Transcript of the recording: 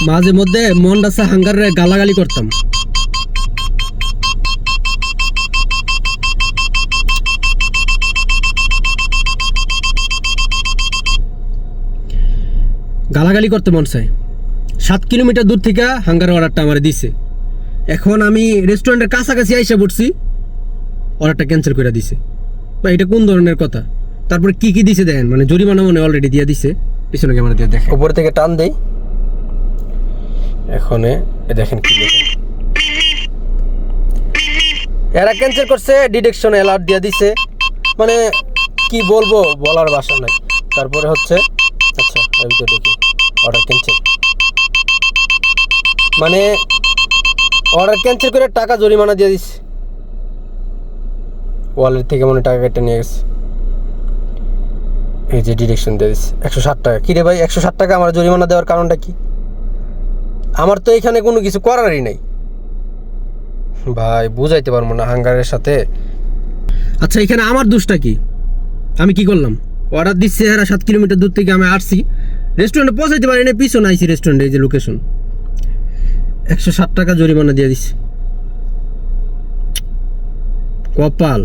মাঝে মধ্যে মন্ডাসা হাঙ্গারে গালাগালি করতাম। গালাগালি করতে মন চায়। 7 কিলোমিটার দূর থেকে হাঙ্গার অর্ডারটা আমার দিছে। এখন আমি রেস্টুরেন্টের কাছাকাছি আইসা পড়ছি, অর্ডারটা ক্যান্সেল করে দিছে। বা এটা কোন ধরনের কথা? তারপরে কি কি দিছে দেখেন, মানে জরিমানা মনে অলরেডি দিয়ে দিছে। পিছনে ক্যামেরা দিয়ে দেখেন, উপর থেকে টান দেই, এখন দেখেন কি দেখেন, এরা ক্যান্সেল করছে, ডিডাকশন অ্যালার্ট দিয়ে দিছে। মানে কি বলবো, বলার ভাষা নাই। তারপরে হচ্ছে আচ্ছা আমি তো দেখি অর্ডার ক্যান্সেল, মানে অর্ডার ক্যান্সেল করে টাকা জরিমানা দিয়ে দিচ্ছে। ওয়ালেট থেকে মনে টাকা কেটে নিয়ে গেছে। এই যে ডিরেকশন দিয়ে দিচ্ছে 160 টাকা। কী রে ভাই, 160 টাকা আমার জরিমানা দেওয়ার কারণটা কি? আমার তো এখানে কোনো কিছু করারই নাই ভাই, বুঝাইতে পারবো না হাঙ্গারের সাথে। আচ্ছা এখানে আমার দোষটা কি? আমি কি করলাম? অর্ডার দিচ্ছে এরা 7 কিলোমিটার দূর থেকে, আমি আসছি রেস্টুরেন্টে পৌঁছাইতে পারি না, পিছনে আইছি রেস্টুরেন্টে, এই যে লোকেশন, 160 টাকা জরিমানা দিয়ে দিচ্ছে। কপাল।